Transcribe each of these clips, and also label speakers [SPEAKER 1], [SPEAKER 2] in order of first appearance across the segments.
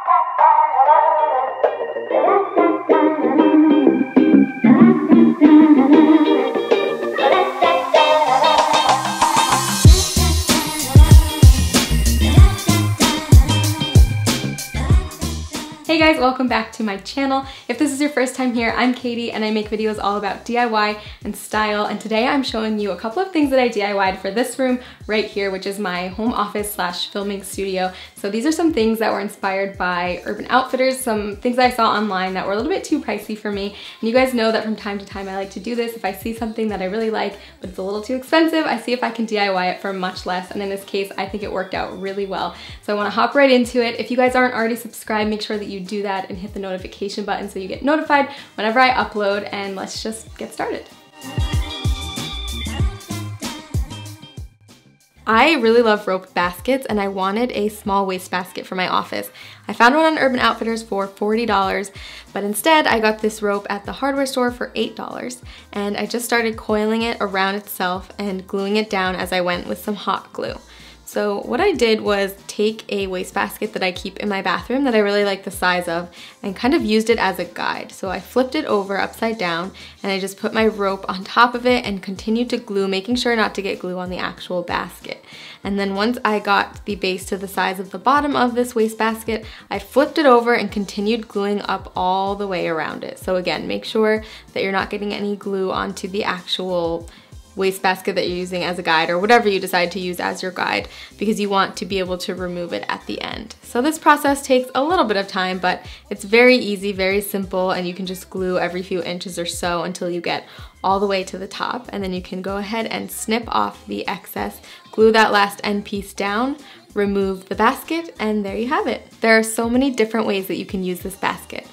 [SPEAKER 1] Hey guys, welcome back to my channel. If this is your first time here, I'm Katie and I make videos all about DIY and style, and today I'm showing you a couple of things that I DIY'd for this room right here, which is my home office slash filming studio. So these are some things that were inspired by Urban Outfitters, some things I saw online that were a little bit too pricey for me. And you guys know that from time to time I like to do this. If I see something that I really like, but it's a little too expensive, I see if I can DIY it for much less. And in this case, I think it worked out really well. So I wanna hop right into it. If you guys aren't already subscribed, make sure that you do that and hit the notification button so you get notified whenever I upload, and let's just get started. I really love rope baskets and I wanted a small wastebasket for my office. I found one on Urban Outfitters for $40, but instead I got this rope at the hardware store for $8, and I just started coiling it around itself and gluing it down as I went with some hot glue. So what I did was take a wastebasket that I keep in my bathroom that I really like the size of and kind of used it as a guide. So I flipped it over upside down and I just put my rope on top of it and continued to glue, making sure not to get glue on the actual basket. And then once I got the base to the size of the bottom of this wastebasket, I flipped it over and continued gluing up all the way around it. So again, make sure that you're not getting any glue onto the actual wastebasket that you're using as a guide, or whatever you decide to use as your guide, because you want to be able to remove it at the end. So this process takes a little bit of time, but it's very easy, very simple, and you can just glue every few inches or so until you get all the way to the top, and then you can go ahead and snip off the excess, glue that last end piece down, remove the basket, and there you have it. There are so many different ways that you can use this basket.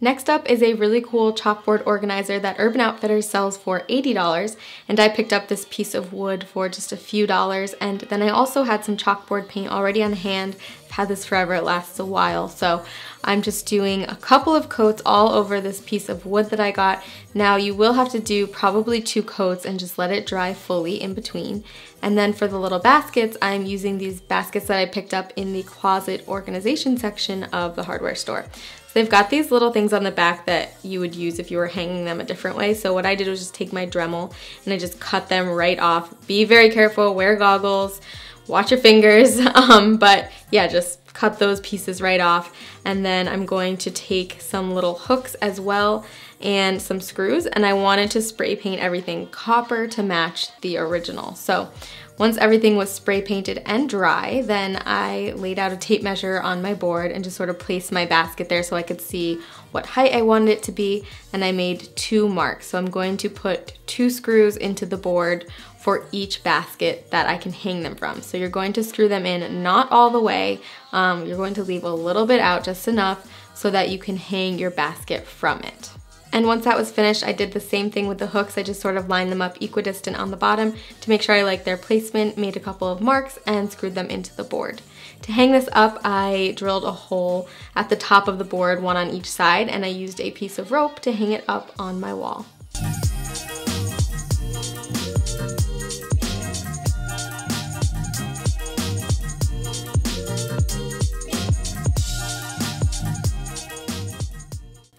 [SPEAKER 1] Next up is a really cool chalkboard organizer that Urban Outfitters sells for $80, and I picked up this piece of wood for just a few dollars, and then I also had some chalkboard paint already on hand. I've had this forever, it lasts a while, so I'm just doing a couple of coats all over this piece of wood that I got. Now you will have to do probably 2 coats and just let it dry fully in between. And then for the little baskets, I'm using these baskets that I picked up in the closet organization section of the hardware store. So they've got these little things on the back that you would use if you were hanging them a different way. So what I did was just take my Dremel and I just cut them right off. Be very careful, wear goggles, watch your fingers, but yeah, just cut those pieces right off. And then I'm going to take some little hooks as well and some screws, and I wanted to spray paint everything copper to match the original. So once everything was spray painted and dry, then I laid out a tape measure on my board and just sort of placed my basket there so I could see what height I wanted it to be, and I made 2 marks. So I'm going to put 2 screws into the board for each basket that I can hang them from. So you're going to screw them in, not all the way. You're going to leave a little bit out, just enough so that you can hang your basket from it. And once that was finished, I did the same thing with the hooks. I just sort of lined them up equidistant on the bottom to make sure I liked their placement, made a couple of marks, and screwed them into the board. To hang this up, I drilled a hole at the top of the board, one on each side, and I used a piece of rope to hang it up on my wall.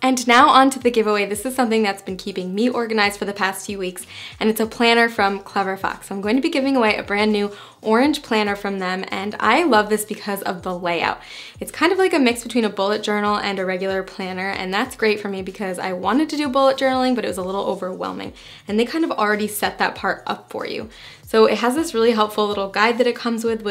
[SPEAKER 1] And now on to the giveaway. This is something that's been keeping me organized for the past few weeks, and it's a planner from Clever Fox. I'm going to be giving away a brand new orange planner from them, and I love this because of the layout. It's kind of like a mix between a bullet journal and a regular planner, and that's great for me because I wanted to do bullet journaling, but it was a little overwhelming, and they kind of already set that part up for you. So it has this really helpful little guide that it comes with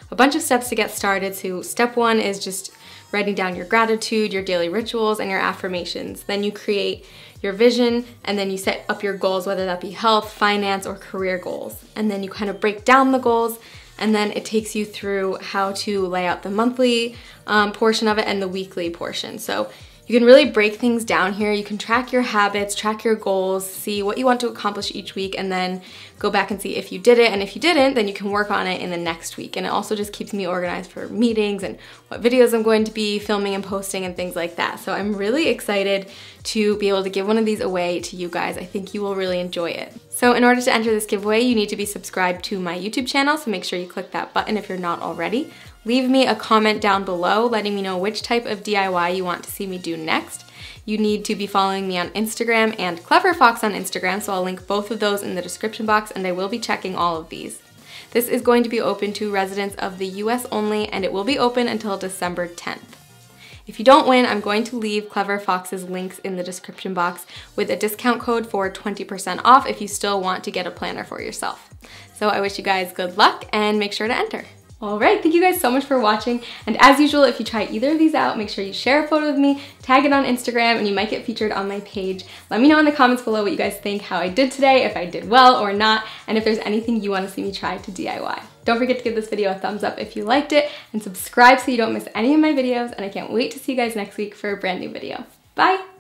[SPEAKER 1] a bunch of steps to get started. So step 1 is just writing down your gratitude, your daily rituals, and your affirmations. Then you create your vision, and then you set up your goals, whether that be health, finance, or career goals. And then you kind of break down the goals, and then it takes you through how to lay out the monthly portion of it and the weekly portion. So you can really break things down here. You can track your habits, track your goals, see what you want to accomplish each week, and then go back and see if you did it, and if you didn't, then you can work on it in the next week. And it also just keeps me organized for meetings and what videos I'm going to be filming and posting and things like that. So I'm really excited to be able to give one of these away to you guys. I think you will really enjoy it. So in order to enter this giveaway, you need to be subscribed to my YouTube channel, so make sure you click that button if you're not already. Leave me a comment down below letting me know which type of DIY you want to see me do next. You need to be following me on Instagram and Clever Fox on Instagram, so I'll link both of those in the description box, and I will be checking all of these. This is going to be open to residents of the US only, and it will be open until December 10th. If you don't win, I'm going to leave Clever Fox's links in the description box with a discount code for 20% off if you still want to get a planner for yourself. So I wish you guys good luck and make sure to enter. All right, thank you guys so much for watching. And as usual, if you try either of these out, make sure you share a photo with me, tag it on Instagram, and you might get featured on my page. Let me know in the comments below what you guys think, how I did today, if I did well or not, and if there's anything you want to see me try to DIY. Don't forget to give this video a thumbs up if you liked it, and subscribe so you don't miss any of my videos, and I can't wait to see you guys next week for a brand new video. Bye!